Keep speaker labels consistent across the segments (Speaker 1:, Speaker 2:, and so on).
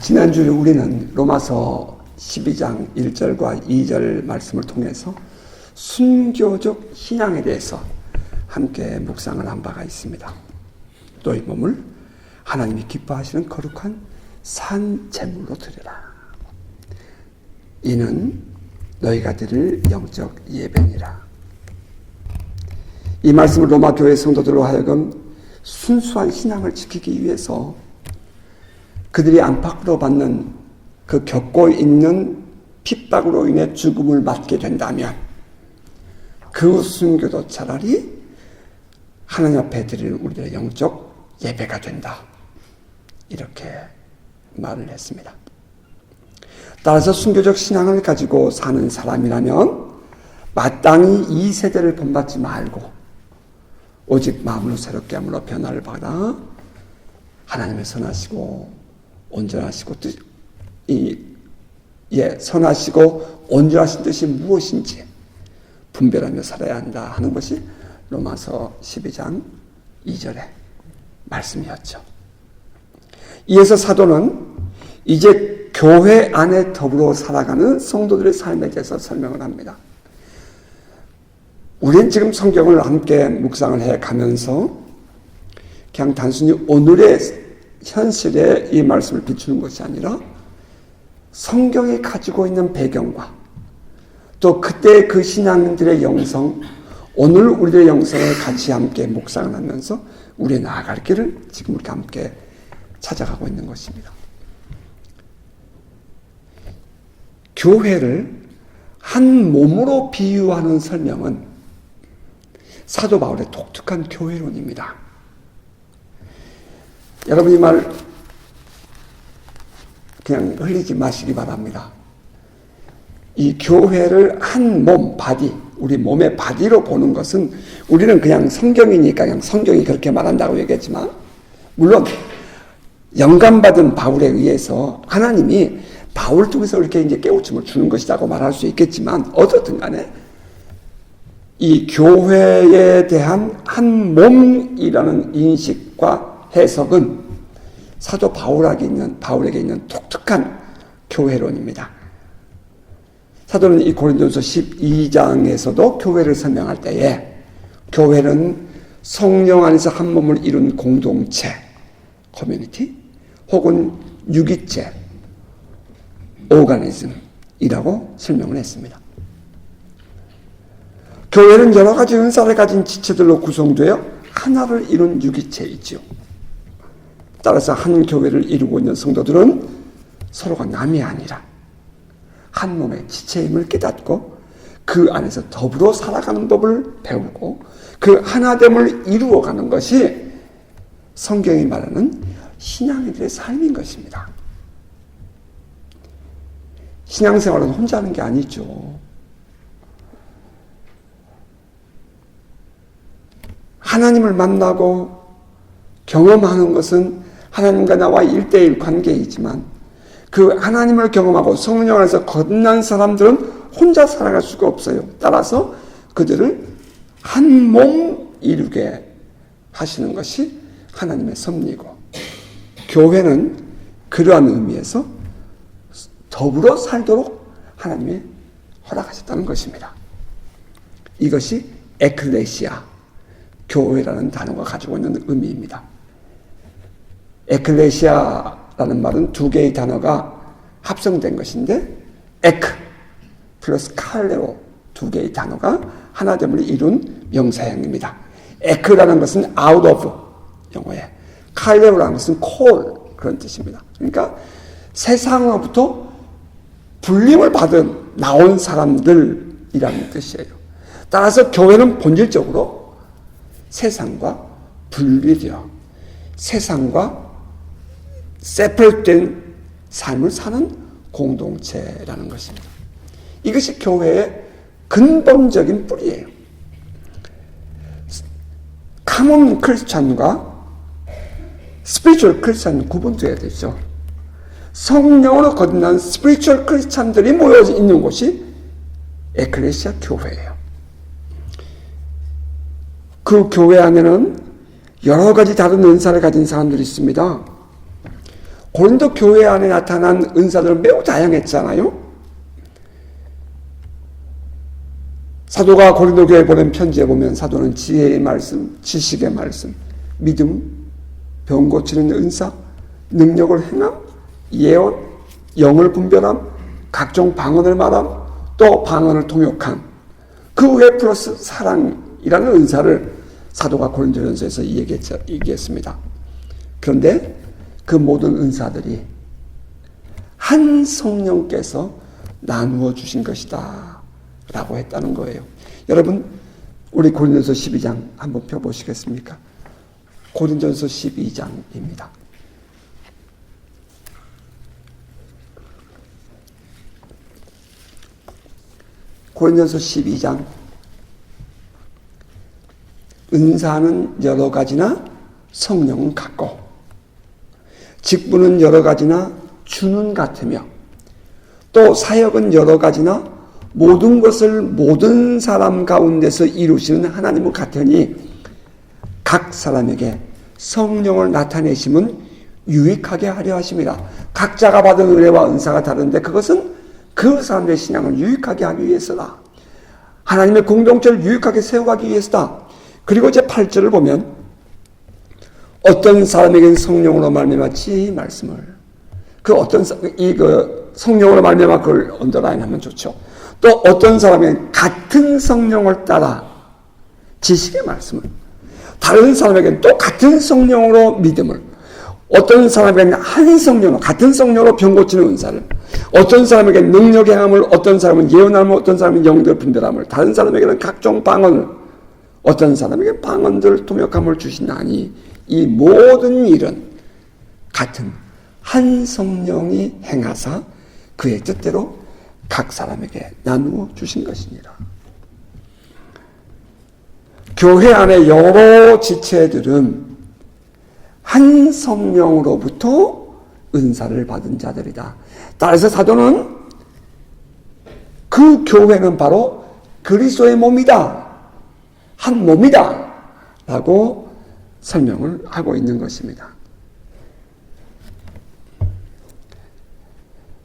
Speaker 1: 지난주에 우리는 로마서 12장 1절과 2절 말씀을 통해서 순교적 신앙에 대해서 함께 묵상을 한 바가 있습니다. 너희 몸을 하나님이 기뻐하시는 거룩한 산 제물로 드리라. 이는 너희가 드릴 영적 예배니라. 이 말씀을 로마 교회 성도들로 하여금 순수한 신앙을 지키기 위해서 그들이 안팎으로 받는 그 겪고 있는 핍박으로 인해 죽음을 맞게 된다면 그 순교도 차라리 하나님 앞에 드릴 우리들의 영적 예배가 된다. 이렇게 말을 했습니다. 따라서 순교적 신앙을 가지고 사는 사람이라면 마땅히 이 세대를 본받지 말고 오직 마음으로 새롭게 함으로 변화를 받아 하나님의 선하시고 온전하시고 선하시고 온전하신 뜻이 무엇인지 분별하며 살아야 한다 하는 것이 로마서 12장 2절의 말씀이었죠. 이에서 사도는 이제 교회 안에 더불어 살아가는 성도들의 삶에 대해서 설명을 합니다. 우리는 지금 성경을 함께 묵상을 해가면서 그냥 단순히 오늘의 현실에 이 말씀을 비추는 것이 아니라 성경이 가지고 있는 배경과 또 그때 그 신앙인들의 영성, 오늘 우리의 영성을 같이 함께 묵상을 하면서 우리의 나아갈 길을 지금 우리가 함께 찾아가고 있는 것입니다. 교회를 한 몸으로 비유하는 설명은 사도 바울의 독특한 교회론입니다. 여러분 이 말 그냥 흘리지 마시기 바랍니다. 이 교회를 한 몸, 바디, 우리 몸의 바디로 보는 것은 우리는 그냥 성경이니까 그냥 성경이 그렇게 말한다고 얘기했지만 물론 영감받은 바울에 의해서 하나님이 바울 통해서 이렇게 이제 깨우침을 주는 것이라고 말할 수 있겠지만 어떻든 간에 이 교회에 대한 한 몸이라는 인식과 해석은 사도 바울에게 있는 독특한 교회론입니다. 사도는 이 고린도전서 12장에서도 교회를 설명할 때에 교회는 성령 안에서 한 몸을 이룬 공동체, 커뮤니티 혹은 유기체, 오가니즘이라고 설명을 했습니다. 교회는 여러 가지 은사를 가진 지체들로 구성되어 하나를 이룬 유기체이지요. 따라서 한 교회를 이루고 있는 성도들은 서로가 남이 아니라 한 몸의 지체임을 깨닫고 그 안에서 더불어 살아가는 법을 배우고 그 하나됨을 이루어가는 것이 성경이 말하는 신앙인들의 삶인 것입니다. 신앙생활은 혼자 하는 게 아니죠. 하나님을 만나고 경험하는 것은 하나님과 나와의 1대1 관계이지만 그 하나님을 경험하고 성령 안에서 거듭난 사람들은 혼자 살아갈 수가 없어요. 따라서 그들을 한 몸 이루게 하시는 것이 하나님의 섭리고 교회는 그러한 의미에서 더불어 살도록 하나님이 허락하셨다는 것입니다. 이것이 에클레시아, 교회라는 단어가 가지고 있는 의미입니다. 에클레시아라는 말은 두 개의 단어가 합성된 것인데 에크 플러스 칼레오 두 개의 단어가 하나됨을 이룬 명사형입니다. 에크라는 것은 out of 영어에, 칼레오라는 것은 call 그런 뜻입니다. 그러니까 세상으로부터 불림을 받은 나온 사람들이라는 뜻이에요. 따라서 교회는 본질적으로 세상과 분리되어 세상과 세퍼레이트된 삶을 사는 공동체라는 것입니다. 이것이 교회의 근본적인 뿌리예요. 카몬 크리스찬과 스피리추얼 크리스찬 구분되어야 되죠. 성령으로 거듭난 스피리추얼 크리스찬들이 모여 있는 곳이 에클레시아 교회예요. 그 교회 안에는 여러 가지 다른 은사를 가진 사람들이 있습니다. 고린도 교회 안에 나타난 은사들은 매우 다양했잖아요. 사도가 고린도 교회에 보낸 편지에 보면 사도는 지혜의 말씀, 지식의 말씀, 믿음, 병 고치는 은사, 능력을 행함, 예언, 영을 분별함, 각종 방언을 말함, 또 방언을 통역함, 그 외 플러스 사랑이라는 은사를 사도가 고린도전서에서 얘기했습니다. 그런데 그 모든 은사들이 한 성령께서 나누어 주신 것이다 라고 했다는 거예요. 여러분, 우리 고린도전서 12장 한번 펴보시겠습니까? 고린도전서 12장입니다. 고린도전서 12장. 은사는 여러 가지나 성령은 같고, 직분은 여러 가지나 주는 같으며, 또 사역은 여러 가지나 모든 것을 모든 사람 가운데서 이루시는 하나님은 같으니 각 사람에게 성령을 나타내심은 유익하게 하려 하심이라. 각자가 받은 은혜와 은사가 다른데 그것은 그 사람들의 신앙을 유익하게 하기 위해서다. 하나님의 공동체를 유익하게 세워가기 위해서다. 그리고 이제 8절을 보면 어떤 사람에게는 성령으로 말미암아 지혜의 말씀을, 그 어떤 성령으로 말미암아 그걸 언더라인 하면 좋죠. 또 어떤 사람에게는 같은 성령을 따라 지식의 말씀을, 다른 사람에게는 또 같은 성령으로 믿음을, 어떤 사람에게는 한 성령으로, 같은 성령으로 병 고치는 은사를, 어떤 사람에게는 능력의 행함을, 어떤 사람은 예언함을, 어떤 사람은 영들 분별함을, 다른 사람에게는 각종 방언을, 어떤 사람에게는 방언들 통역함을 주시나니 이 모든 일은 같은 한 성령이 행하사 그의 뜻대로 각 사람에게 나누어 주신 것이니라. 교회 안에 여러 지체들은 한 성령으로부터 은사를 받은 자들이다. 따라서 사도는 그 교회는 바로 그리스도의 몸이다, 한 몸이다 라고 설명을 하고 있는 것입니다.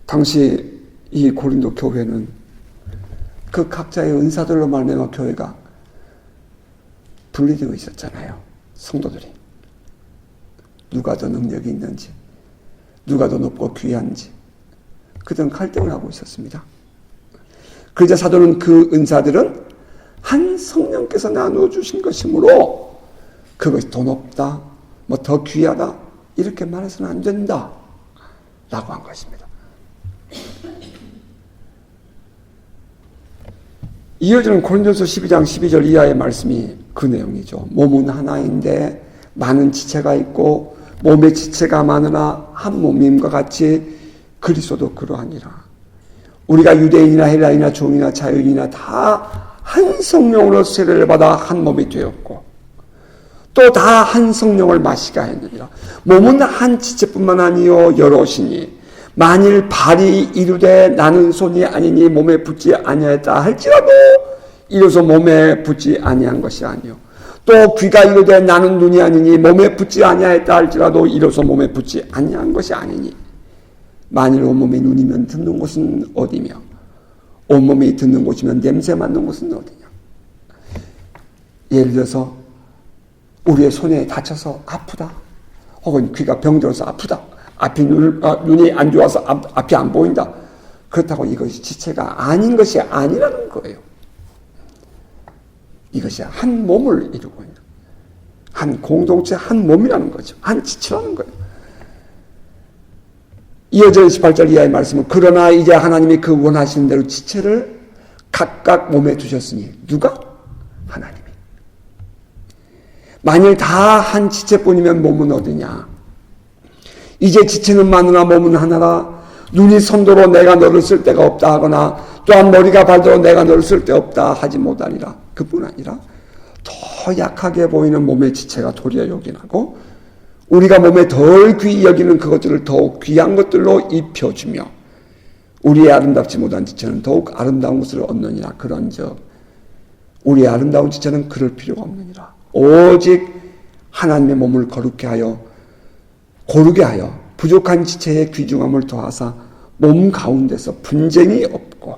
Speaker 1: 당시 이 고린도 교회는 그 각자의 은사들로 말미암아 교회가 분리되어 있었잖아요. 성도들이 누가 더 능력이 있는지, 누가 더 높고 귀한지 그들은 갈등을 하고 있었습니다. 그러자 사도는 그 은사들은 한 성령께서 나누어 주신 것이므로 그것이 더 높다, 뭐 더 귀하다 이렇게 말해서는 안 된다 라고 한 것입니다. 이어지는 고린도서 12장 12절 이하의 말씀이 그 내용이죠. 몸은 하나인데 많은 지체가 있고 몸의 지체가 많으나 한 몸임과 같이 그리스도도 그러하니라. 우리가 유대인이나 헬라인이나 종이나 자유인이나 다 한 성령으로 세례를 받아 한 몸이 되었고 또 다 한 성령을 마시게 하였느니라. 몸은 한 지체뿐만 아니요 여럿이니 만일 발이 이르되 나는 손이 아니니 몸에 붙지 아니하였다 할지라도 이로써 몸에 붙지 아니한 것이 아니요 또 귀가 이르되 나는 눈이 아니니 몸에 붙지 아니하였다 할지라도 이로써 몸에 붙지 아니한 것이 아니니 만일 온몸이 눈이면 듣는 곳은 어디며 온몸이 듣는 곳이면 냄새 맡는 곳은 어디냐. 예를 들어서 우리의 손에 다쳐서 아프다, 혹은 귀가 병들어서 아프다, 앞이 눈이 안 좋아서 앞이 안 보인다. 그렇다고 이것이 지체가 아닌 것이 아니라는 거예요. 이것이 한 몸을 이루고 있는 한 공동체, 한 몸이라는 거죠. 한 지체라는 거예요. 이어져 18절 이하의 말씀은 그러나 이제 하나님이 그 원하시는 대로 지체를 각각 몸에 두셨으니 누가? 하나님이. 만일 다 한 지체뿐이면 몸은 어디냐? 이제 지체는 많으나 몸은 하나라. 눈이 손도로 내가 너를 쓸 데가 없다 하거나 또한 머리가 발도로 내가 너를 쓸 데 없다 하지 못하니라. 그뿐 아니라 더 약하게 보이는 몸의 지체가 도리어 요긴하고 우리가 몸에 덜 귀히 여기는 그것들을 더욱 귀한 것들로 입혀주며 우리의 아름답지 못한 지체는 더욱 아름다운 것을 얻느니라. 그런즉 우리의 아름다운 지체는 그럴 필요가 없느니라. 오직 하나님의 몸을 거룩게 하여 고르게 하여 부족한 지체의 귀중함을 더하사 몸 가운데서 분쟁이 없고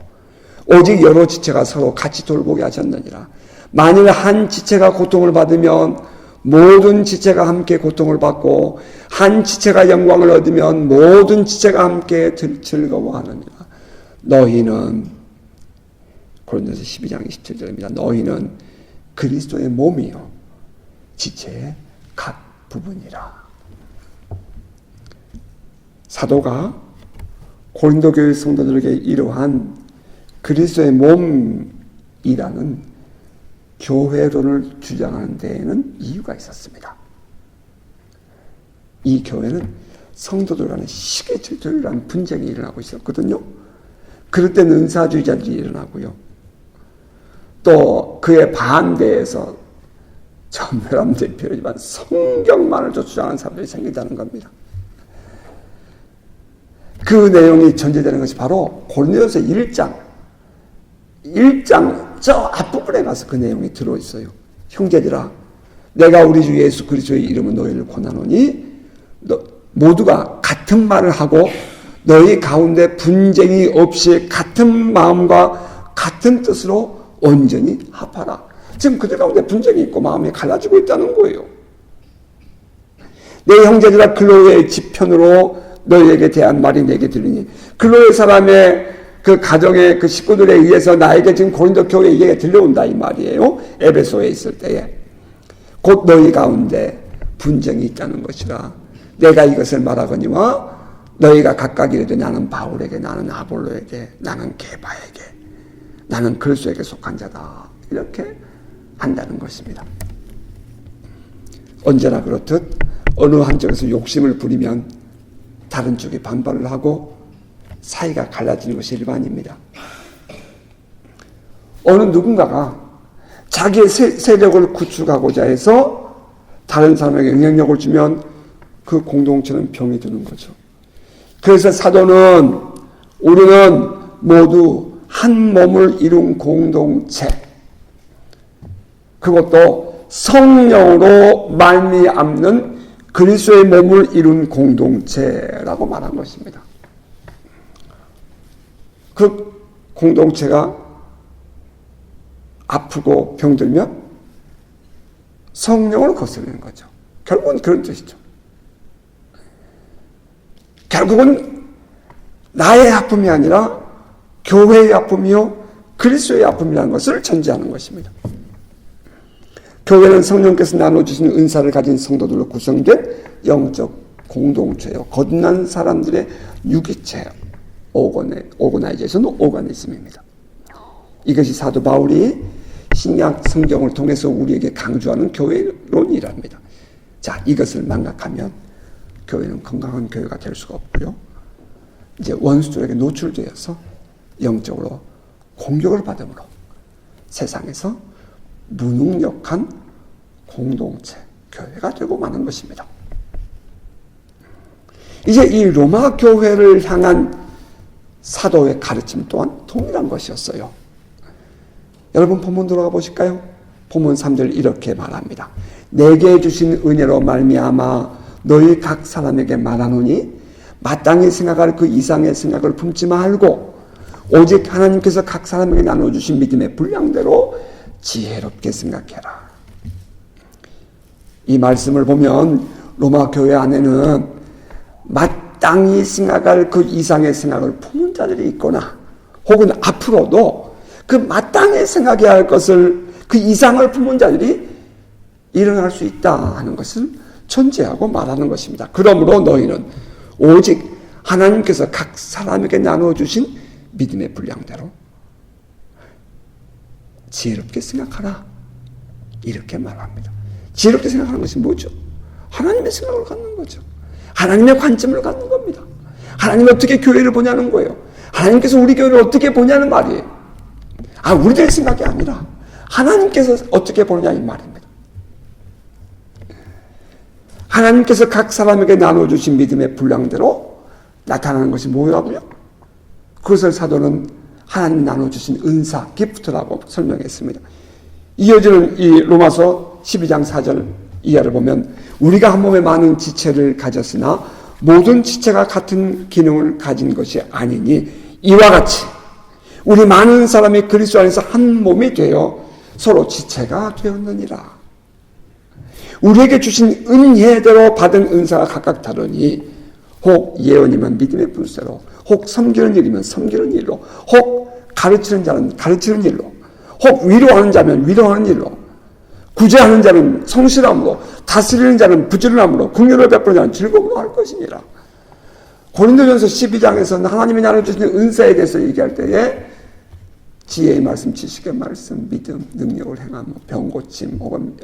Speaker 1: 오직 여러 지체가 서로 같이 돌보게 하셨느니라. 만일 한 지체가 고통을 받으면 모든 지체가 함께 고통을 받고 한 지체가 영광을 얻으면 모든 지체가 함께 즐거워하느니라. 너희는 고린도서 12장 27절입니다. 너희는 그리스도의 몸이요 지체의 각 부분이라. 사도가 고린도 교회 성도들에게 이러한 그리스도의 몸이라는 교회론을 주장하는 데에는 이유가 있었습니다. 이 교회는 성도들 간의 시기질투란 분쟁이 일어나고 있었거든요. 그럴 때 은사주의자들이 일어나고요. 또 그에 반대해서 전멸함 대표이지만 성경만을 주장하는 사람들이 생긴다는 겁니다. 그 내용이 전제되는 것이 바로 고린도서 1장 저 앞부분에 가서 그 내용이 들어있어요. 형제들아, 내가 우리 주 예수 그리스도의 이름은 너희를 권하노니 모두가 같은 말을 하고 너희 가운데 분쟁이 없이 같은 마음과 같은 뜻으로 온전히 합하라. 지금 그들 가운데 분쟁이 있고 마음이 갈라지고 있다는 거예요. 내 형제들아, 클로의 지편으로 너희에게 대한 말이 내게 들리니, 클로의 사람의 그 가정의 그 식구들에 의해서 나에게 지금 고린도 교회에 얘기가 들려온다 이 말이에요. 에베소에 있을 때에 곧 너희 가운데 분쟁이 있다는 것이라. 내가 이것을 말하거니와 너희가 각각 이르되 나는 바울에게, 나는 아볼로에게, 나는 게바에게, 나는 그리스도에게 속한 자다, 이렇게 한다는 것입니다. 언제나 그렇듯 어느 한쪽에서 욕심을 부리면 다른 쪽이 반발을 하고 사이가 갈라지는 것이 일반입니다. 어느 누군가가 자기의 세력을 구축하고자 해서 다른 사람에게 영향력을 주면 그 공동체는 병이 드는 거죠. 그래서 사도는 우리는 모두 한 몸을 이룬 공동체, 그것도 성령으로 말미암는 그리스도의 몸을 이룬 공동체라고 말한 것입니다. 그 공동체가 아프고 병들면 성령을 거스르는 거죠. 결국은 그런 뜻이죠. 결국은 나의 아픔이 아니라 교회의 아픔이요 그리스도의 아픔이라는 것을 전제하는 것입니다. 교회는 성령께서 나눠주신 은사를 가진 성도들로 구성된 영적 공동체요, 거듭난 사람들의 유기체요, 오거나이제이션, 오가니즘입니다. 이것이 사도 바울이 신약 성경을 통해서 우리에게 강조하는 교회론이랍니다. 자, 이것을 망각하면 교회는 건강한 교회가 될 수가 없고요. 이제 원수들에게 노출되어서 영적으로 공격을 받음으로 세상에서 무능력한 공동체, 교회가 되고 마는 것입니다. 이제 이 로마 교회를 향한 사도의 가르침 또한 동일한 것이었어요. 여러분 본문 들어가 보실까요? 본문 3절 이렇게 말합니다. 내게 주신 은혜로 말미암아 너희 각 사람에게 말하노니 마땅히 생각할 그 이상의 생각을 품지 말고 오직 하나님께서 각 사람에게 나눠주신 믿음의 분량대로 지혜롭게 생각해라. 이 말씀을 보면 로마 교회 안에는 마땅히 생각할 그 이상의 생각을 품은 자들이 있거나 혹은 앞으로도 그 마땅히 생각해야 할 것을, 그 이상을 품은 자들이 일어날 수 있다 하는 것을 전제하고 말하는 것입니다. 그러므로 너희는 오직 하나님께서 각 사람에게 나눠주신 믿음의 분량대로 지혜롭게 생각하라, 이렇게 말합니다. 지혜롭게 생각하는 것이 뭐죠? 하나님의 생각을 갖는 거죠. 하나님의 관점을 갖는 겁니다. 하나님이 어떻게 교회를 보냐는 거예요. 하나님께서 우리 교회를 어떻게 보냐는 말이에요. 우리들의 생각이 아니라 하나님께서 어떻게 보느냐 이 말입니다. 하나님께서 각 사람에게 나눠주신 믿음의 분량대로 나타나는 것이 뭐라고요? 그것을 사도는 하나님 나눠주신 은사, 기프트라고 설명했습니다. 이어지는 이 로마서 12장 4절 이하를 보면 우리가 한 몸에 많은 지체를 가졌으나 모든 지체가 같은 기능을 가진 것이 아니니 이와 같이 우리 많은 사람이 그리스도 안에서 한 몸이 되어 서로 지체가 되었느니라. 우리에게 주신 은혜대로 받은 은사가 각각 다르니 혹 예언이면 믿음의 분수대로, 혹 섬기는 일이면 섬기는 일로, 혹 가르치는 자는 가르치는 일로, 혹 위로하는 자면 위로하는 일로, 구제하는 자는 성실함으로, 다스리는 자는 부지런함으로, 긍휼을 베푸는 자는 즐거움으로 할 것이니라. 고린도전서 12장에서는 하나님이 나눠주시는 은사에 대해서 얘기할 때에 지혜의 말씀, 지식의 말씀, 믿음, 능력을 행함, 병 고침, 혹은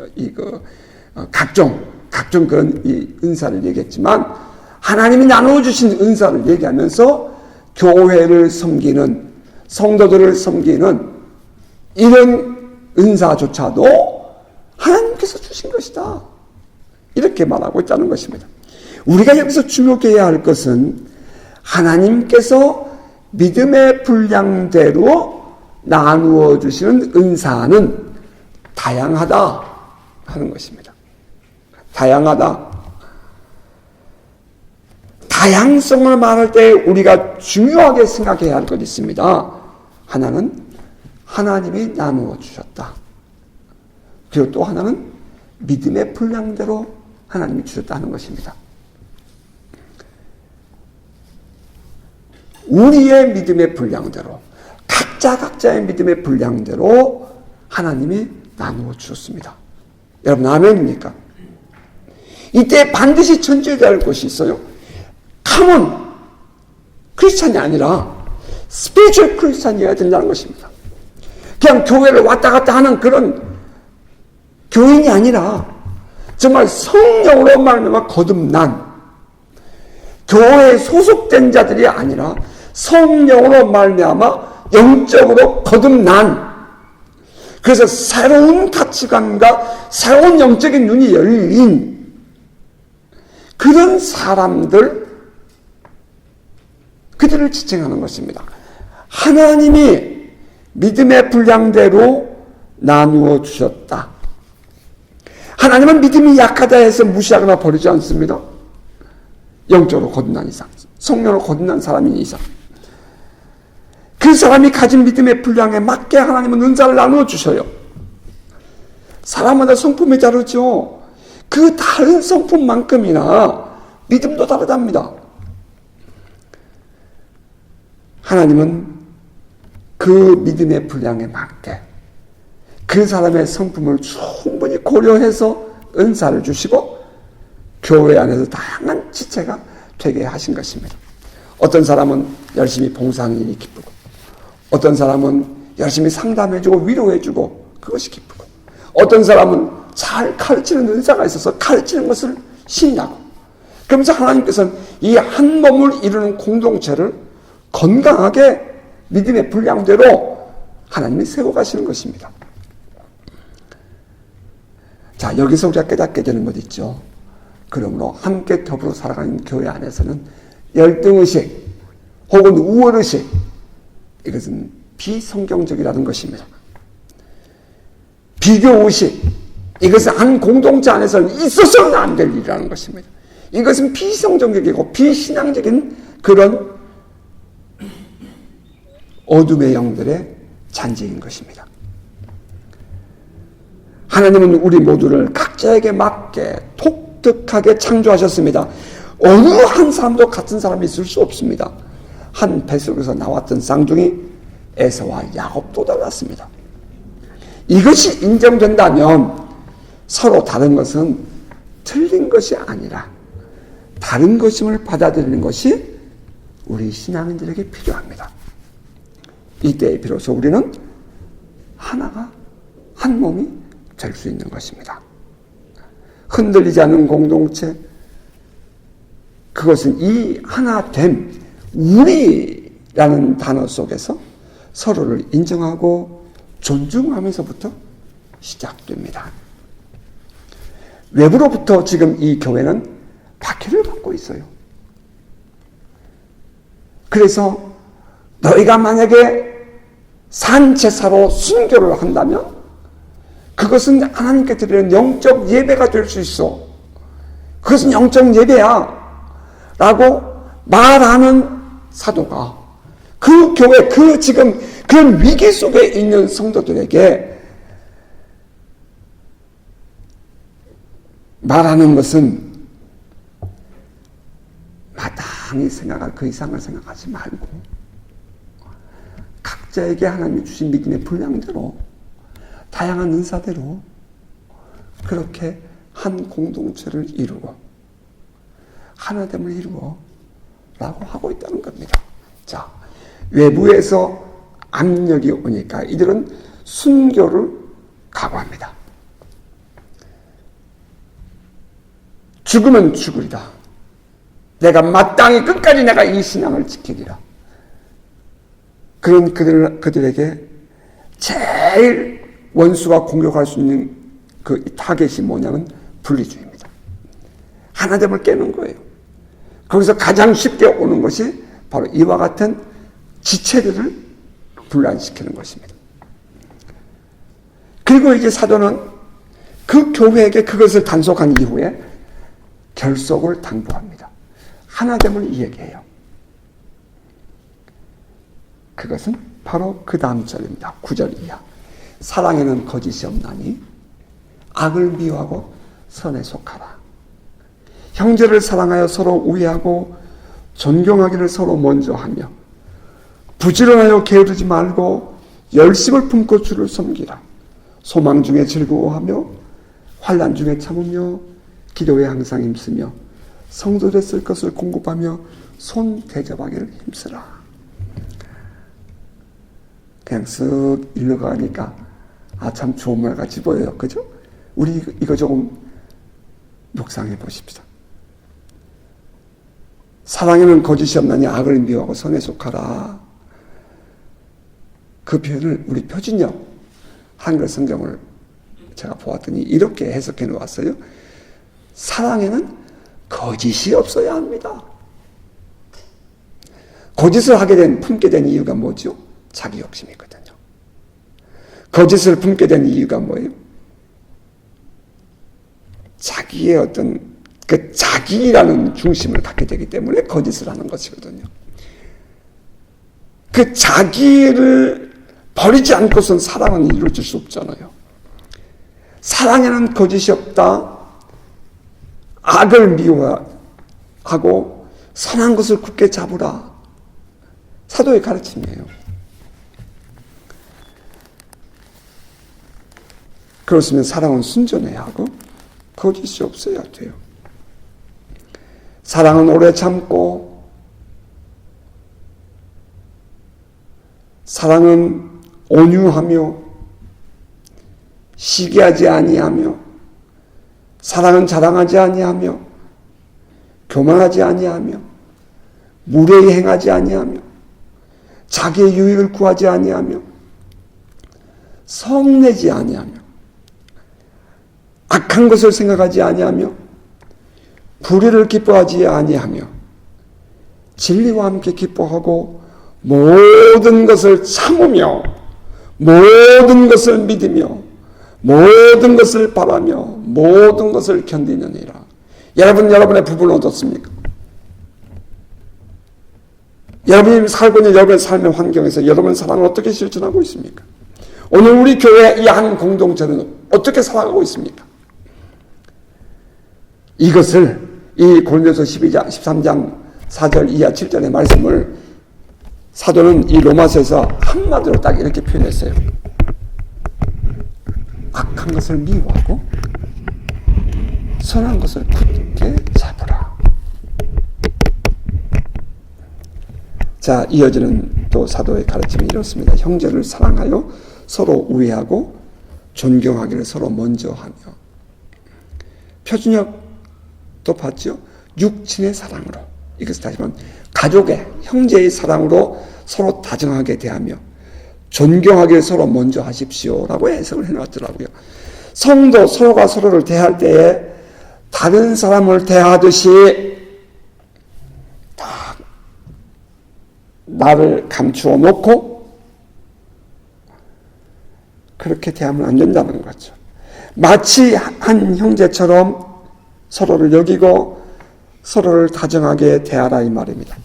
Speaker 1: 각종 그런 이 은사를 얘기했지만 하나님이 나눠주신 은사를 얘기하면서 교회를 섬기는, 성도들을 섬기는 이런 은사조차도 하나님께서 주신 것이다. 이렇게 말하고 있다는 것입니다. 우리가 여기서 주목해야 할 것은 하나님께서 믿음의 분량대로 나누어 주시는 은사는 다양하다 하는 것입니다. 다양하다. 다양성을 말할 때 우리가 중요하게 생각해야 할 것이 있습니다. 하나는 하나님이 나누어 주셨다. 그리고 또 하나는 믿음의 분량대로 하나님이 주셨다는 것입니다. 우리의 믿음의 분량대로, 각자의 믿음의 분량대로 하나님이 나누어 주셨습니다. 여러분 아멘입니까? 이때 반드시 전제되어야 할 것이 있어요. 카몬 크리스찬이 아니라 스피리추얼 크리스찬이어야 된다는 것입니다. 그냥 교회를 왔다 갔다 하는 그런 교인이 아니라 정말 성령으로 말미암아 거듭난, 교회에 소속된 자들이 아니라 성령으로 말미암아 영적으로 거듭난, 그래서 새로운 가치관과 새로운 영적인 눈이 열린 그런 사람들, 그들을 지칭하는 것입니다. 하나님이 믿음의 분량대로 나누어 주셨다. 하나님은 믿음이 약하다 해서 무시하거나 버리지 않습니다. 영적으로 거듭난 이상, 성령으로 거듭난 사람인 이상, 그 사람이 가진 믿음의 분량에 맞게 하나님은 은사를 나누어 주셔요. 사람마다 성품이 다르죠. 그 다른 성품만큼이나 믿음도 다르답니다. 하나님은 그 믿음의 분량에 맞게 그 사람의 성품을 충분히 고려해서 은사를 주시고 교회 안에서 다양한 지체가 되게 하신 것입니다. 어떤 사람은 열심히 봉사하는 일이 기쁘고, 어떤 사람은 열심히 상담해주고 위로해주고 그것이 기쁘고, 어떤 사람은 잘 가르치는 은사가 있어서 가르치는 것을 신나고, 그러면서 하나님께서는 이 한 몸을 이루는 공동체를 건강하게 믿음의 분량대로 하나님이 세워가시는 것입니다. 자, 여기서 우리가 깨닫게 되는 것 있죠. 그러므로 함께 더불어 살아가는 교회 안에서는 열등의식 혹은 우월의식, 이것은 비성경적이라는 것입니다. 비교의식, 이것은 한 공동체 안에서는 있어서는 안 될 일이라는 것입니다. 이것은 비성경적이고 비신앙적인 그런 어둠의 영들의 잔재인 것입니다. 하나님은 우리 모두를 각자에게 맞게 독특하게 창조하셨습니다. 어느 한 사람도 같은 사람이 있을 수 없습니다. 한 뱃속에서 나왔던 쌍둥이 에서와 야곱도 달랐습니다. 이것이 인정된다면 서로 다른 것은 틀린 것이 아니라 다른 것임을 받아들이는 것이 우리 신앙인들에게 필요합니다. 이때 비로소 우리는 하나가, 한 몸이 될 수 있는 것입니다. 흔들리지 않는 공동체, 그것은 이 하나됨, 우리라는 단어 속에서 서로를 인정하고 존중하면서부터 시작됩니다. 외부로부터 지금 이 교회는 박해를 받고 있어요. 그래서 너희가 만약에 산제사로 순교를 한다면 그것은 하나님께 드리는 영적 예배가 될 수 있어. 그것은 영적 예배야 라고 말하는 사도가 그 교회, 지금 그런 위기 속에 있는 성도들에게 말하는 것은 마땅히 생각할 그 이상을 생각하지 말고 각자에게 하나님이 주신 믿음의 분량대로 다양한 은사대로 그렇게 한 공동체를 이루어 하나됨을 이루어 라고 하고 있다는 겁니다. 자, 외부에서 압력이 오니까 이들은 순교를 각오합니다. 죽으면 죽으리다. 내가 마땅히 끝까지 내가 이 신앙을 지키리라. 그런 그들에게 제일 원수가 공격할 수 있는 그 타겟이 뭐냐면 분리주의입니다. 하나됨을 깨는 거예요. 거기서 가장 쉽게 오는 것이 바로 이와 같은 지체들을 분란시키는 것입니다. 그리고 이제 사도는 그 교회에게 그것을 단속한 이후에 결속을 당부합니다. 하나됨을 이야기해요. 그것은 바로 그 다음 절입니다. 9절 이하. 사랑에는 거짓이 없나니 악을 미워하고 선에 속하라. 형제를 사랑하여 서로 우애하고 존경하기를 서로 먼저 하며 부지런하여 게으르지 말고 열심을 품고 주를 섬기라. 소망 중에 즐거워하며 환난 중에 참으며 기도에 항상 힘쓰며 성도들의 쓸 것을 공급하며 손 대접하기를 힘쓰라. 그냥 쓱 읽어가니까 참 좋은 말 같이 보여요. 그죠? 우리 이거 조금 묵상해 보십시다. 사랑에는 거짓이 없나니 악을 미워하고 선에 속하라. 그 표현을 우리 표준역 한글 성경을 제가 보았더니 이렇게 해석해 놓았어요. 사랑에는 거짓이 없어야 합니다. 거짓을 품게 된 이유가 뭐죠? 자기 욕심이거든요. 거짓을 품게 된 이유가 뭐예요? 자기의 어떤 그 자기라는 중심을 갖게 되기 때문에 거짓을 하는 것이거든요. 그 자기를 버리지 않고선 사랑은 이루어질 수 없잖아요. 사랑에는 거짓이 없다. 악을 미워하고 선한 것을 굳게 잡으라. 사도의 가르침이에요. 그렇으면 사랑은 순전해야 하고 거짓이 없어야 돼요. 사랑은 오래 참고 사랑은 온유하며 시기하지 아니하며 사랑은 자랑하지 아니하며 교만하지 아니하며 무례히 행하지 아니하며 자기의 유익을 구하지 아니하며 성내지 아니하며 악한 것을 생각하지 아니하며 불의를 기뻐하지 아니하며 진리와 함께 기뻐하고 모든 것을 참으며 모든 것을 믿으며 모든 것을 바라며 모든 것을 견디느니라. 여러분의 부부는 어떻습니까? 여러분이 살고 있는 여러분의 삶의 환경에서 여러분의 사랑을 어떻게 실천하고 있습니까? 오늘 우리 교회 이 한 공동체는 어떻게 살아가고 있습니까? 이것을 이 고린도서 13장 4절 이하 7절의 말씀을 사도는 이 로마서에서 한마디로 딱 이렇게 표현했어요. 악한 것을 미워하고 선한 것을 굳게 잡으라. 자, 이어지는 또 사도의 가르침이 이렇습니다. 형제를 사랑하여 서로 우애하고 존경하기를 서로 먼저 하며. 표준역도 봤죠? 육친의 사랑으로. 이것을 다시 말하면 가족의, 형제의 사랑으로 서로 다정하게 대하며 존경하기를 서로 먼저 하십시오라고 해석을 해놨더라고요. 성도 서로가 서로를 대할 때에 다른 사람을 대하듯이 다 나를 감추어 놓고 그렇게 대하면 안 된다는 거죠. 마치 한 형제처럼 서로를 여기고 서로를 다정하게 대하라 이 말입니다.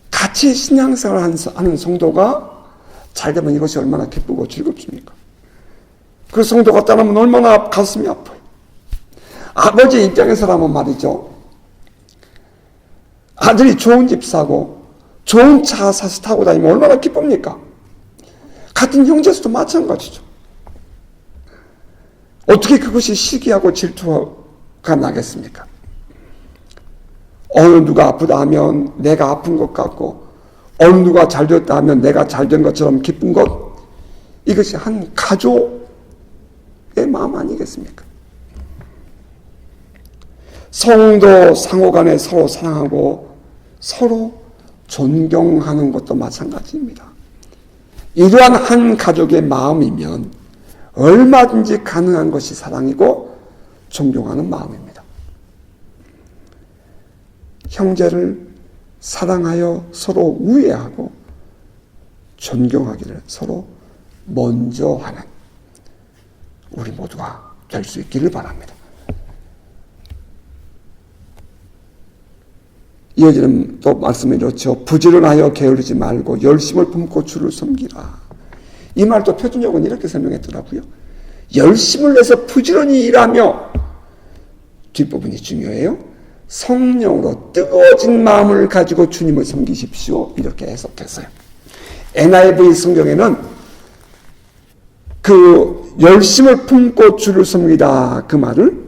Speaker 1: 같이 신앙생활을 하는 성도가 잘 되면 이것이 얼마나 기쁘고 즐겁습니까? 그 성도가 떠나면 얼마나 가슴이 아파요. 아버지 입장에서라면 말이죠. 아들이 좋은 집 사고 좋은 차 사서 타고 다니면 얼마나 기쁩니까? 같은 형제수도 마찬가지죠. 어떻게 그것이 시기하고 질투가 나겠습니까? 어느 누가 아프다 하면 내가 아픈 것 같고 어느 누가 잘 됐다 하면 내가 잘 된 것처럼 기쁜 것, 이것이 한 가족의 마음 아니겠습니까? 성도 상호간에 서로 사랑하고 서로 존경하는 것도 마찬가지입니다. 이러한 한 가족의 마음이면 얼마든지 가능한 것이 사랑이고 존경하는 마음입니다. 형제를 사랑하여 서로 우애하고 존경하기를 서로 먼저 하는 우리 모두가 될 수 있기를 바랍니다. 이어지는 또 말씀이 이렇죠. 부지런하여 게으르지 말고 열심을 품고 주를 섬기라. 이 말도 표준역은 이렇게 설명했더라고요. 열심을 내서 부지런히 일하며, 뒷부분이 중요해요. 성령으로 뜨거워진 마음을 가지고 주님을 섬기십시오. 이렇게 해석했어요. NIV 성경에는 그 열심을 품고 주를 섬기다 그 말을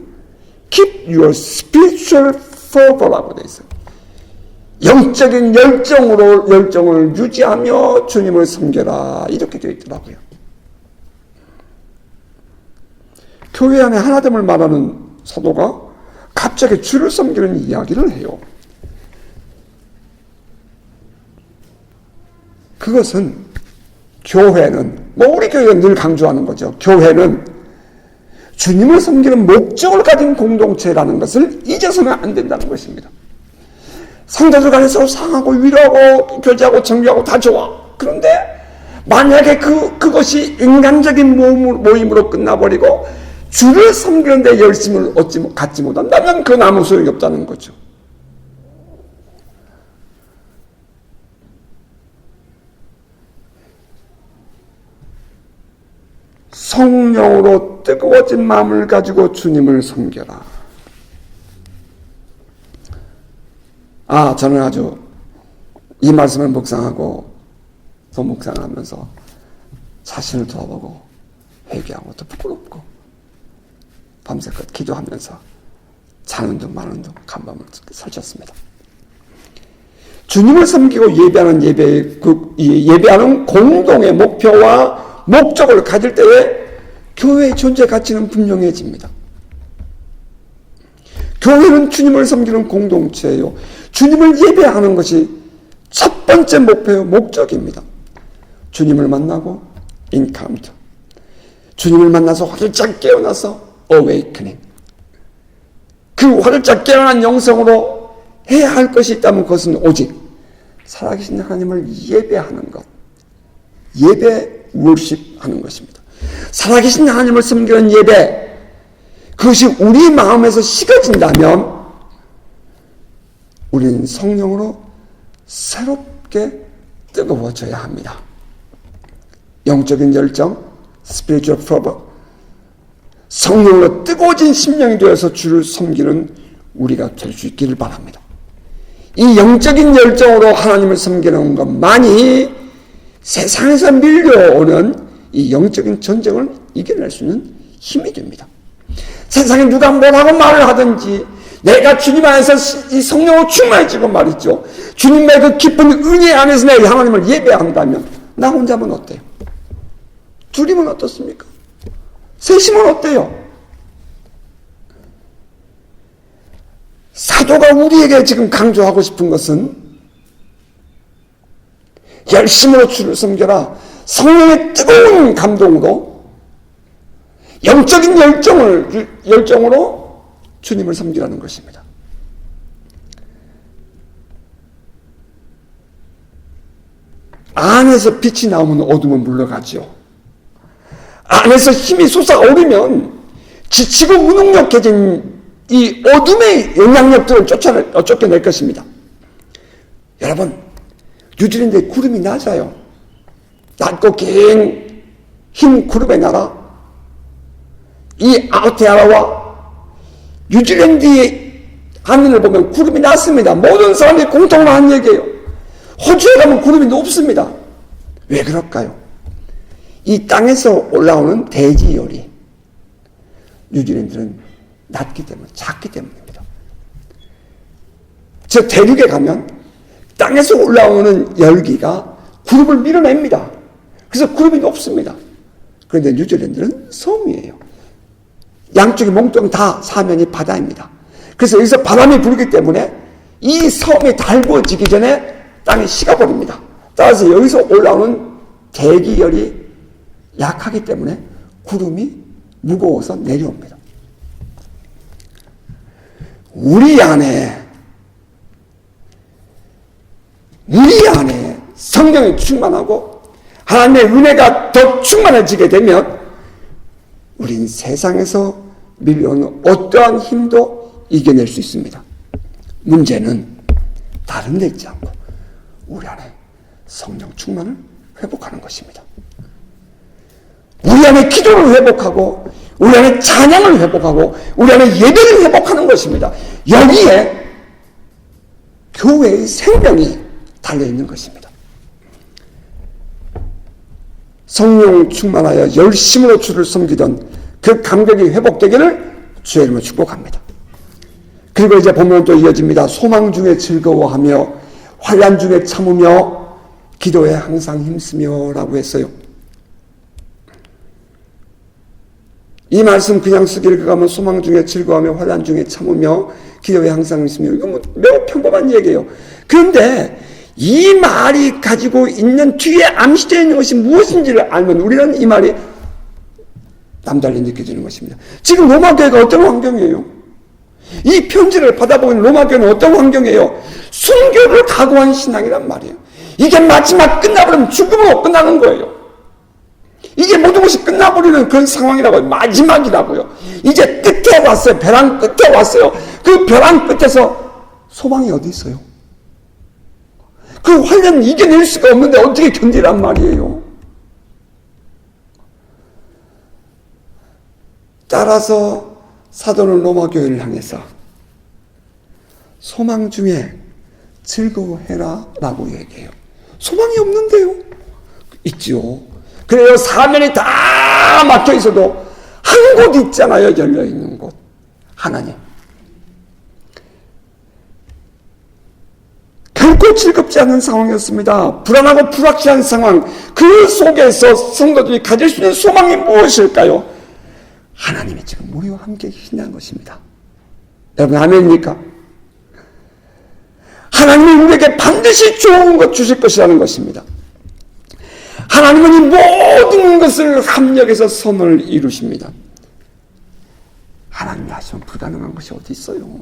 Speaker 1: keep your spiritual fervor라고 되어 있어요. 영적인 열정을 유지하며 주님을 섬겨라. 이렇게 되어 있더라고요. 교회 안에 하나됨을 말하는 사도가 갑자기 주를 섬기는 이야기를 해요. 그것은 교회는, 우리 교회가 늘 강조하는 거죠. 교회는 주님을 섬기는 목적을 가진 공동체라는 것을 잊어서는 안 된다는 것입니다. 성도들 간에 서로 상하고 위로하고 교제하고 정비하고 다 좋아. 그런데 만약에 그것이 인간적인 모임으로 끝나버리고 주를 섬기는 데 열심을 갖지 못한다면 그건 아무 소용이 없다는 거죠. 성령으로 뜨거워진 마음을 가지고 주님을 섬겨라. 저는 아주 이 말씀을 묵상하고 또 묵상하면서 자신을 돌아보고 회개하고 또 부끄럽고 밤새껏 기도하면서 자는 둥 마는 둥 간밤을 설쳤습니다. 주님을 섬기고 예배하는 공동의 목표와 목적을 가질 때에 교회의 존재 가치는 분명해집니다. 교회는 주님을 섬기는 공동체예요. 주님을 예배하는 것이 첫 번째 목표요, 목적입니다. 주님을 만나고 encounter, 주님을 만나서 활짝 깨어나서 awakening, 그 활짝 깨어난 영성으로 해야 할 것이 있다면 그것은 오직 살아계신 하나님을 예배하는 것, 예배 worship하는 것입니다. 살아계신 하나님을 섬기는 예배, 그것이 우리 마음에서 식어진다면 우리는 성령으로 새롭게 뜨거워져야 합니다. 영적인 열정, spiritual fervor, 성령으로 뜨거워진 심령이 되어서 주를 섬기는 우리가 될 수 있기를 바랍니다. 이 영적인 열정으로 하나님을 섬기는 것만이 세상에서 밀려오는 이 영적인 전쟁을 이겨낼 수 있는 힘이 됩니다. 세상에 누가 뭐라고 말을 하든지 내가 주님 안에서 이 성령으로 충만해지고 말이죠. 주님의 그 깊은 은혜 안에서 내가 하나님을 예배한다면 나 혼자면 어때요? 둘이면 어떻습니까? 셋이면 어때요? 사도가 우리에게 지금 강조하고 싶은 것은 열심으로 주를 섬겨라. 성령의 뜨거운 감동으로 영적인 열정으로 주님을 섬기라는 것입니다. 안에서 빛이 나오면 어둠은 물러가죠. 안에서 힘이 솟아오르면 지치고 무능력해진 이 어둠의 영향력들을 쫓겨낼 것입니다. 여러분, 뉴질랜드에 구름이 낮아요. 낮고 긴 흰 구름의 나라, 이 아오테아라와 뉴질랜드의 하늘을 보면 구름이 낮습니다. 모든 사람들이 공통으로 하는 얘기예요. 호주에 가면 구름이 높습니다. 왜 그럴까요? 이 땅에서 올라오는 대지열이 뉴질랜드는 낮기 때문에, 작기 때문입니다. 저 대륙에 가면 땅에서 올라오는 열기가 구름을 밀어냅니다. 그래서 구름이 높습니다. 그런데 뉴질랜드는 섬이에요. 양쪽이 몽땅 다 사면이 바다입니다. 그래서 여기서 바람이 불기 때문에 이 섬이 달구어지기 전에 땅이 식어버립니다. 따라서 여기서 올라오는 대기열이 약하기 때문에 구름이 무거워서 내려옵니다. 우리 안에 성령이 충만하고 하나님의 은혜가 더 충만해지게 되면 우린 세상에서 밀려오는 어떠한 힘도 이겨낼 수 있습니다. 문제는 다른 데 있지 않고 우리 안에 성령 충만을 회복하는 것입니다. 우리 안에 기도를 회복하고 우리 안에 찬양을 회복하고 우리 안에 예배를 회복하는 것입니다. 여기에 교회의 생명이 달려있는 것입니다. 성령 충만하여 열심으로 주를 섬기던 그 감격이 회복되기를 주의 이름으로 축복합니다. 그리고 이제 보면 또 이어집니다. 소망 중에 즐거워하며 환난 중에 참으며 기도에 항상 힘쓰며 라고 했어요. 이 말씀 그냥 쓰기를 가면 소망 중에 즐거워하며 환난 중에 참으며 기도에 항상 힘쓰며, 이거 매우 평범한 얘기예요. 그런데 이 말이 가지고 있는 뒤에 암시되어 있는 것이 무엇인지를 알면 우리는 이 말이 남달리 느껴지는 것입니다. 지금 로마교회가 어떤 환경이에요? 이 편지를 받아보는 로마교회는 어떤 환경이에요? 순교를 각오한 신앙이란 말이에요. 이게 마지막 끝나버리면 죽음으로 끝나는 거예요. 이게 모든 것이 끝나버리는 그런 상황이라고요. 마지막이라고요. 이제 끝에 왔어요. 벼랑 끝에 왔어요. 그 벼랑 끝에서 소망이 어디 있어요? 그 환란을 이겨낼 수가 없는데 어떻게 견디란 말이에요. 따라서 사도는 로마교회를 향해서 소망 중에 즐거워해라 라고 얘기해요. 소망이 없는데요? 있죠. 그래요. 사면이 다 막혀 있어도 한 곳 있잖아요. 열려있는 곳. 하나님. 결코 즐겁지 않은 상황이었습니다. 불안하고 불확실한 상황. 그 속에서 성도들이 가질 수 있는 소망이 무엇일까요? 하나님이 지금 우리와 함께 계신다는 것입니다. 여러분 아멘입니까? 하나님이 우리에게 반드시 좋은 것 주실 것이라는 것입니다. 하나님은 이 모든 것을 합력해서 선을 이루십니다. 하나님이 하시면 불가능한 것이 어디 있어요?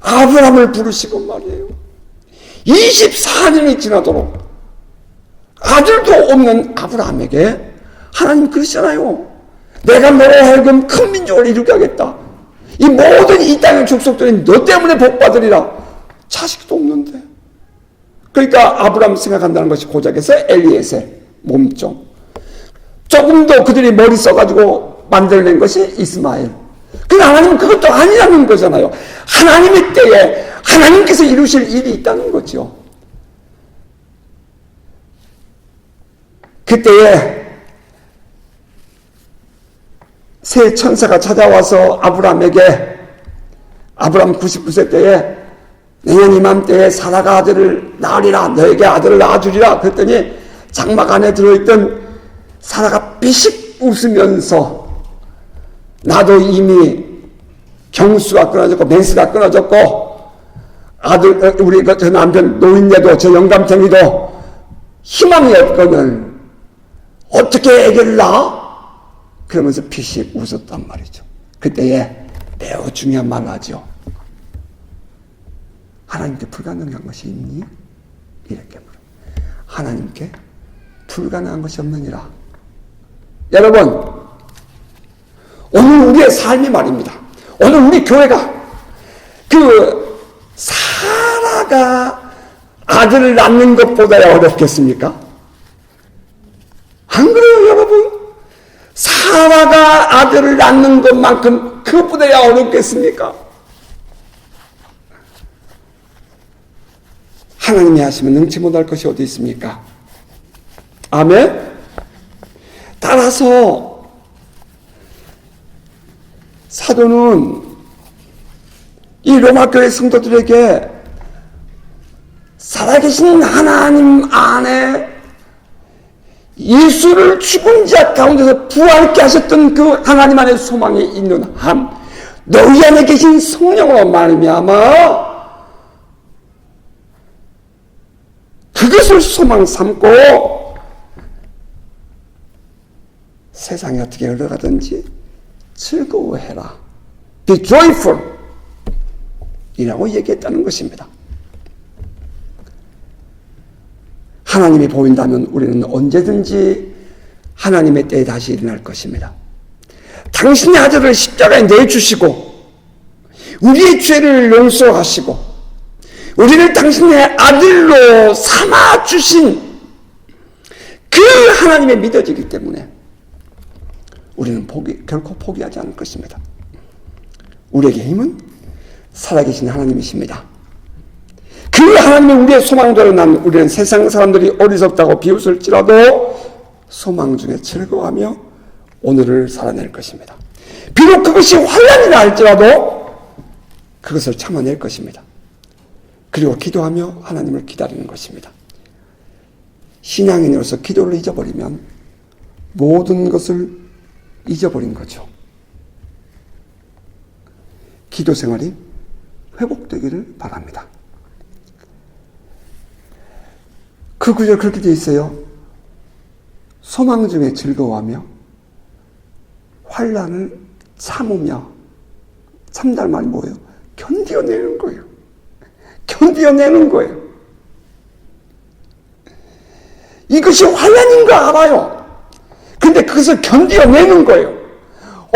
Speaker 1: 아브라함을 부르시고 말이에요. 24년이 지나도록 아들도 없는 아브라함에게 하나님 그러시잖아요. 내가 너로 하여금 큰 민족을 이루게 하겠다. 이 모든 이 땅의 족속들이 너 때문에 복받으리라. 자식도 없는데. 그러니까 아브라함 생각한다는 것이 고작해서 엘리에셀 몸종. 조금 더 그들이 머리 써가지고 만들어낸 것이 이스마엘. 근데 하나님은 그것도 아니라는 거잖아요. 하나님의 때에 하나님께서 이루실 일이 있다는 거죠. 그때에 새 천사가 찾아와서 아브라함에게 아브라함 99세 때에 내년 이맘때에 사라가 아들을 낳으리라. 너에게 아들을 낳아주리라. 그랬더니 장막 안에 들어있던 사라가 비식 웃으면서 나도 이미 경수가 끊어졌고 멘스가 끊어졌고 아들 우리 저 남편 노인네도 저 영감탱이도 희망이 없거늘 어떻게 애기를 낳아? 그러면서 피식 웃었단 말이죠. 그때에 매우 중요한 말을 하죠. 하나님께 불가능한 것이 있니? 이렇게 물어요. 하나님께 불가능한 것이 없느니라. 여러분 우리의 삶이 말입니다. 오늘 우리 교회가 사라가 아들을 낳는 것보다야 어렵겠습니까? 안 그래요, 여러분? 사라가 아들을 낳는 것만큼 그보다야 어렵겠습니까? 하나님이 하시면 능치 못할 것이 어디 있습니까? 아멘? 따라서 사도는 이 로마교회 성도들에게 살아계신 하나님 안에 예수를 죽은 자 가운데서 부활케 하셨던 그 하나님 안에 소망이 있는 한 너희 안에 계신 성령으로 말미암아 그것을 소망 삼고 세상이 어떻게 흘러가든지 즐거워해라. Be joyful 이라고 얘기했다는 것입니다. 하나님이 보인다면 우리는 언제든지 하나님의 때에 다시 일어날 것입니다. 당신의 아들을 십자가에 내주시고 우리의 죄를 용서하시고 우리를 당신의 아들로 삼아주신 그 하나님에 믿어지기 때문에 우리는 결코 포기하지 않을 것입니다. 우리에게 힘은 살아계신 하나님이십니다. 그 하나님이 우리의 소망대로 난 우리는 세상 사람들이 어리석다고 비웃을지라도 소망 중에 즐거워하며 오늘을 살아낼 것입니다. 비록 그것이 환난이라 할지라도 그것을 참아낼 것입니다. 그리고 기도하며 하나님을 기다리는 것입니다. 신앙인으로서 기도를 잊어버리면 모든 것을 잊어버린 거죠. 기도 생활이 회복되기를 바랍니다. 그 구절 그렇게 되어 있어요. 소망 중에 즐거워하며 환난을 참으며 참다는 말이 뭐예요? 견뎌내는 거예요. 견뎌내는 거예요. 이것이 환난인 거 알아요. 근데 그것을 견뎌내는 거예요.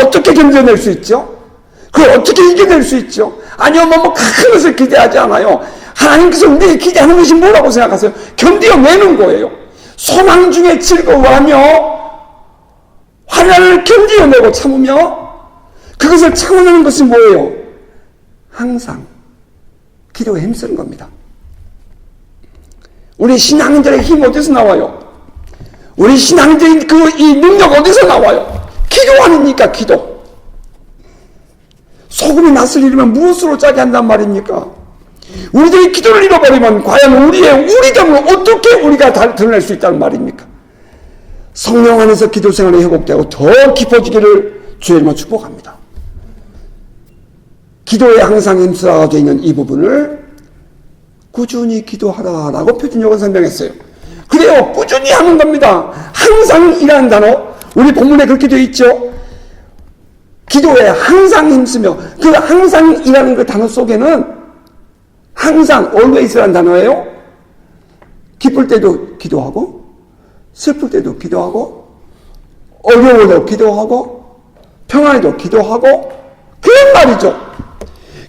Speaker 1: 어떻게 견뎌낼 수 있죠? 그걸 어떻게 이겨낼 수 있죠? 아니요, 큰 것을 기대하지 않아요. 하나님께서 우리에게 기대하는 것이 뭐라고 생각하세요? 견뎌내는 거예요. 소망 중에 즐거워하며 환난을 견뎌내고 참으며 그것을 참아내는 것이 뭐예요? 항상 기도에 힘쓰는 겁니다. 우리 신앙인들의 힘 어디서 나와요? 우리 신앙인들의 이 능력 어디서 나와요? 기도 아닙니까? 기도. 소금이 낯을 잃으면 무엇으로 짜게 한단 말입니까? 우리들이 기도를 잃어버리면 과연 우리의 우리됨을 어떻게 우리가 드러낼 수 있다는 말입니까? 성령 안에서 기도 생활이 회복되고 더 깊어지기를 주의 이름으로 축복합니다. 기도에 항상 힘쓰라고 있는 이 부분을 꾸준히 기도하라라고 표준적으로 설명했어요. 그래요, 꾸준히 하는 겁니다. 항상이라는 단어, 우리 본문에 그렇게 되어 있죠. 기도에 항상 힘쓰며, 그 항상이라는 그 단어 속에는 항상 always라는 단어예요. 기쁠 때도 기도하고 슬플 때도 기도하고 어려워도 기도하고 평안해도 기도하고 그런 말이죠.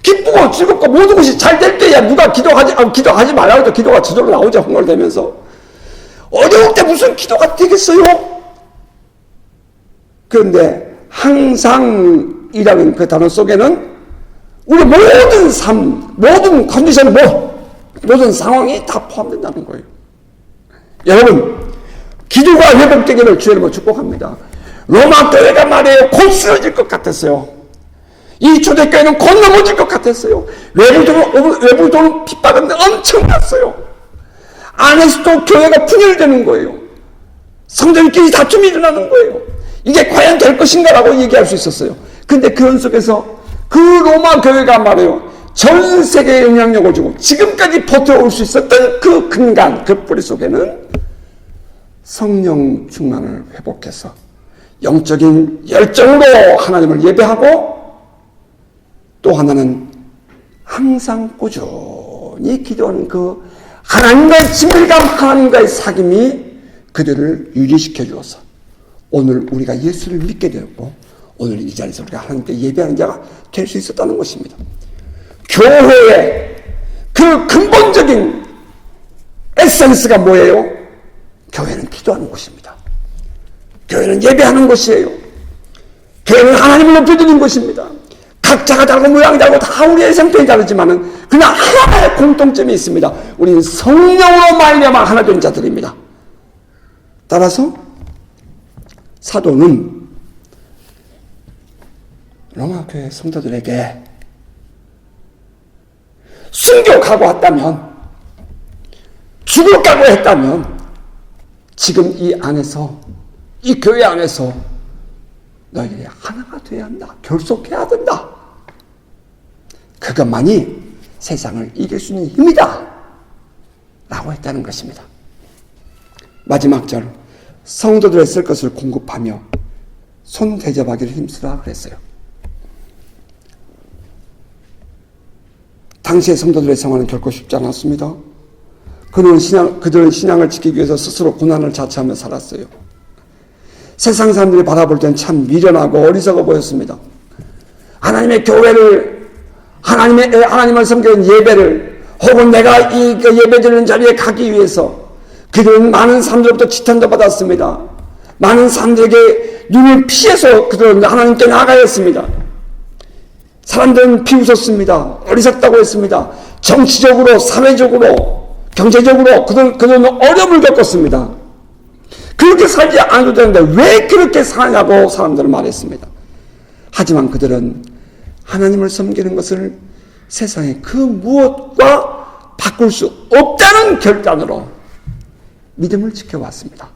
Speaker 1: 기쁘고 즐겁고 모든 것이 잘 될 때야 누가 기도하지 말라고 해도 기도가 저절로 나오죠. 흥얼대면서. 어려울 때 무슨 기도가 되겠어요? 그런데 항상이라는 그 단어 속에는 우리 모든 삶, 모든 컨디션, 모든 상황이 다 포함된다는 거예요. 여러분, 기도가 회복되기를 주의 이름으로 축복합니다. 로마 교회가 말이에요, 곧 쓰러질 것 같았어요. 이 초대교회는 곧 넘어질 것 같았어요. 외부적으로 핍박은 엄청났어요. 안에서도 교회가 분열되는 거예요. 성전끼리 다툼이 일어나는 거예요. 이게 과연 될 것인가라고 얘기할 수 있었어요. 근데 그런 속에서 그 로마 교회가 말이에요, 전 세계에 영향력을 주고 지금까지 버텨올 수 있었던 그 근간, 그 뿌리 속에는 성령 충만을 회복해서 영적인 열정으로 하나님을 예배하고 또 하나는 항상 꾸준히 기도하는 그 하나님과의 친밀감, 하나님과의 사귐이 그들을 유지시켜 주어서 오늘 우리가 예수를 믿게 되었고 오늘 이 자리에서 우리가 하나님께 예배하는 자가 될 수 있었다는 것입니다. 교회의 그 근본적인 에센스가 뭐예요? 교회는 기도하는 곳입니다. 교회는 예배하는 곳이에요. 교회는 하나님을 높여드리는 곳입니다. 각자가 다르고 모양이 다르고 다 우리의 생편이 다르지만은 그러나 하나의 공통점이 있습니다. 우리는 성령으로 말미암아 하나 된 자들입니다. 따라서 사도는 로마 교회 성도들에게 순교 각오했다면, 죽을 각오했다면 지금 이 안에서, 이 교회 안에서 너희들이 하나가 되어야 한다. 결속해야 된다. 그것만이 세상을 이길 수 있는 힘이다. 라고 했다는 것입니다. 마지막 절, 성도들의 쓸 것을 공급하며 손 대접하기를 힘쓰라 그랬어요. 당시의 성도들의 생활은 결코 쉽지 않았습니다. 그들은 신앙을 지키기 위해서 스스로 고난을 자처하며 살았어요. 세상 사람들이 바라볼 땐 참 미련하고 어리석어 보였습니다. 하나님의 교회를, 하나님을 섬기는 예배를, 혹은 내가 이 예배드리는 자리에 가기 위해서 그들은 많은 사람들로부터 지탄도 받았습니다. 많은 사람들에게 눈을 피해서 그들은 하나님께 나아가야 했습니다. 사람들은 비웃었습니다. 어리석다고 했습니다. 정치적으로, 사회적으로, 경제적으로 그들은 어려움을 겪었습니다. 그렇게 살지 않아도 되는데 왜 그렇게 사냐고 사람들은 말했습니다. 하지만 그들은 하나님을 섬기는 것을 세상의 그 무엇과 바꿀 수 없다는 결단으로 믿음을 지켜왔습니다.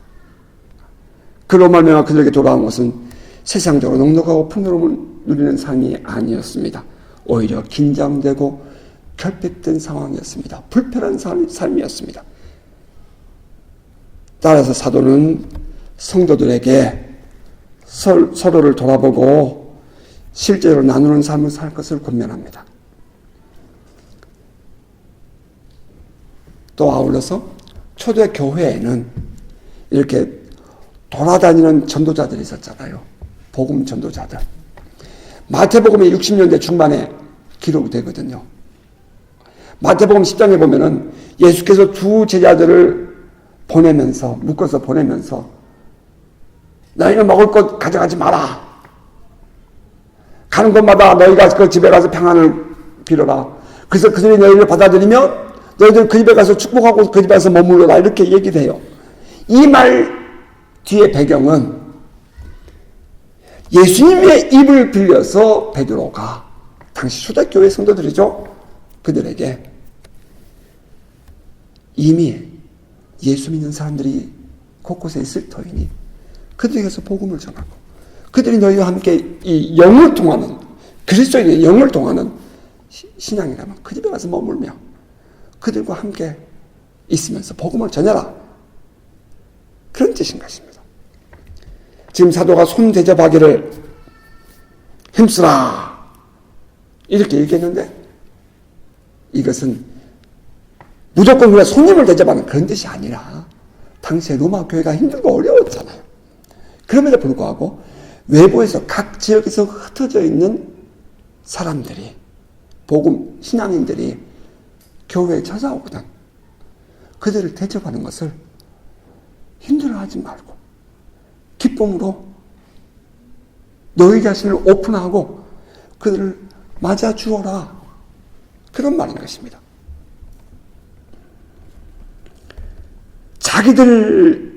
Speaker 1: 그로 말미암아 그들에게 돌아온 것은 세상적으로 넉넉하고 풍요로움을 누리는 삶이 아니었습니다. 오히려 긴장되고 결핍된 상황이었습니다. 불편한 삶이었습니다. 따라서 사도는 성도들에게 서로를 돌아보고 실제로 나누는 삶을 살 것을 권면합니다. 또 아울러서 초대 교회에는 이렇게 돌아다니는 전도자들이 있었잖아요. 복음 전도자들. 마태복음의 60년대 중반에 기록이 되거든요. 마태복음 10장에 보면은 예수께서 두 제자들을 묶어서 보내면서 너희는 먹을 것 가져가지 마라. 가는 곳마다 너희가 그 집에 가서 평안을 빌어라. 그래서 그들이 너희를 받아들이면 너희들 그 집에 가서 축복하고 그 집에 가서 머물러라. 이렇게 얘기를 해요. 이 말 뒤의 배경은 예수님의 입을 빌려서 베드로가, 당시 초대교회 성도들이죠, 그들에게 이미 예수 믿는 사람들이 곳곳에 있을 터이니 그들에게서 복음을 전하고, 그들이 너희와 함께 이 영을 통하는, 그리스도인의 영을 통하는 신앙이라면 그 집에 가서 머물며 그들과 함께 있으면서 복음을 전해라. 그런 뜻인 것입니다. 지금 사도가 손 대접하기를 힘쓰라 이렇게 얘기했는데, 이것은 무조건 우리가 손님을 대접하는 그런 뜻이 아니라 당시에 로마 교회가 힘들고 어려웠잖아요. 그럼에도 불구하고 외부에서 각 지역에서 흩어져 있는 사람들이, 복음 신앙인들이 교회에 찾아오거든. 그들을 대접하는 것을 힘들어하지 말고 기쁨으로 너희 자신을 오픈하고 그들을 맞아 주어라. 그런 말인 것입니다. 자기들만을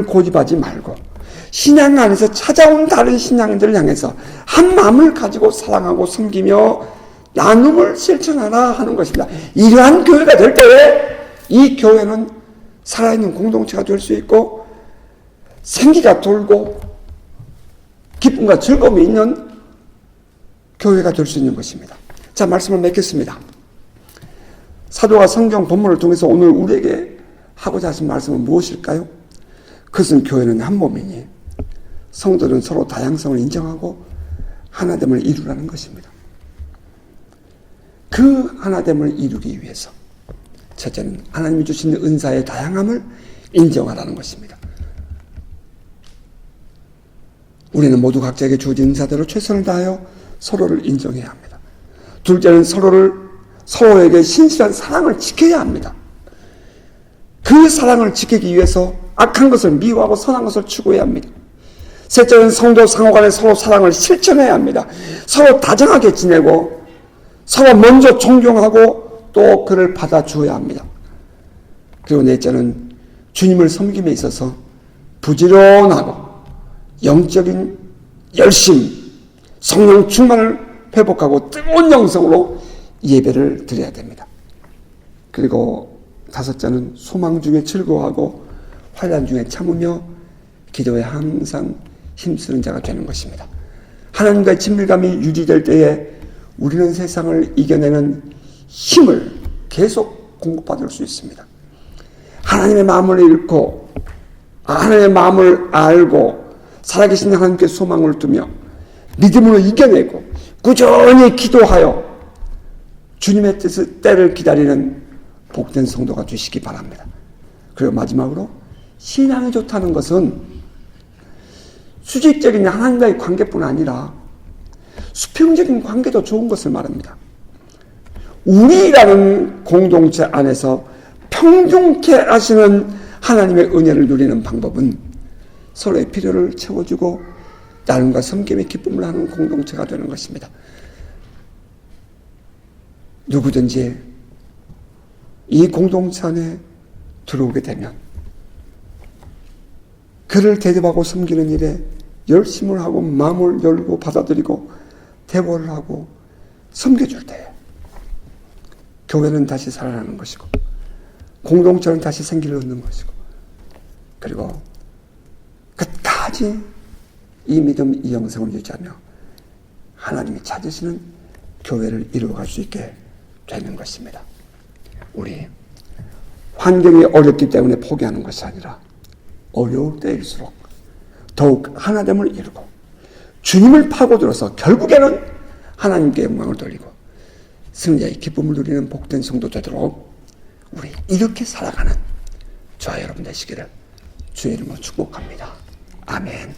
Speaker 1: 고집하지 말고 신앙 안에서 찾아온 다른 신앙인들을 향해서 한 마음을 가지고 사랑하고 섬기며 나눔을 실천하라 하는 것입니다. 이러한 교회가 될 때에 이 교회는 살아있는 공동체가 될 수 있고 생기가 돌고 기쁨과 즐거움이 있는 교회가 될 수 있는 것입니다. 자, 말씀을 맺겠습니다. 사도가 성경 본문을 통해서 오늘 우리에게 하고자 하신 말씀은 무엇일까요? 그것은 교회는 한 몸이니 성도는 서로 다양성을 인정하고 하나됨을 이루라는 것입니다. 그 하나됨을 이루기 위해서 첫째는 하나님이 주신 은사의 다양함을 인정하라는 것입니다. 우리는 모두 각자에게 주어진 은사대로 최선을 다하여 서로를 인정해야 합니다. 둘째는 서로에게 신실한 사랑을 지켜야 합니다. 그 사랑을 지키기 위해서 악한 것을 미워하고 선한 것을 추구해야 합니다. 셋째는 성도 상호간에 서로 사랑을 실천해야 합니다. 서로 다정하게 지내고 서로 먼저 존경하고 또 그를 받아주어야 합니다. 그리고 넷째는 주님을 섬김에 있어서 부지런하고 영적인 열심, 성령 충만을 회복하고 뜨거운 영성으로 예배를 드려야 됩니다. 그리고 다섯째는 소망 중에 즐거워하고 환난 중에 참으며 기도에 항상 힘쓰는 자가 되는 것입니다. 하나님과의 친밀감이 유지될 때에 우리는 세상을 이겨내는 힘을 계속 공급받을 수 있습니다. 하나님의 마음을 잃고 하나님의 마음을 알고 살아계신 하나님께 소망을 두며 믿음으로 이겨내고 꾸준히 기도하여 주님의 때를 기다리는 복된 성도가 되시기 바랍니다. 그리고 마지막으로 신앙이 좋다는 것은 수직적인 하나님과의 관계뿐 아니라 수평적인 관계도 좋은 것을 말합니다. 우리라는 공동체 안에서 평등케 하시는 하나님의 은혜를 누리는 방법은 서로의 필요를 채워주고 나눔과 섬김의 기쁨을 하는 공동체가 되는 것입니다. 누구든지 이 공동체 안에 들어오게 되면 그를 대접하고 섬기는 일에 열심을 하고 마음을 열고 받아들이고 대화를 하고 섬겨줄 때에 교회는 다시 살아나는 것이고 공동체는 다시 생기를 얻는 것이고 그리고 끝까지 이 믿음, 이 영성을 유지하며 하나님이 찾으시는 교회를 이루어갈 수 있게 되는 것입니다. 우리 환경이 어렵기 때문에 포기하는 것이 아니라 어려울 때일수록 더욱 하나됨을 이루고 주님을 파고들어서 결국에는 하나님께 영광을 돌리고 승리의 기쁨을 누리는 복된 성도 되도록 우리 이렇게 살아가는 저와 여러분 되시기를 주의 이름으로 축복합니다. 아멘.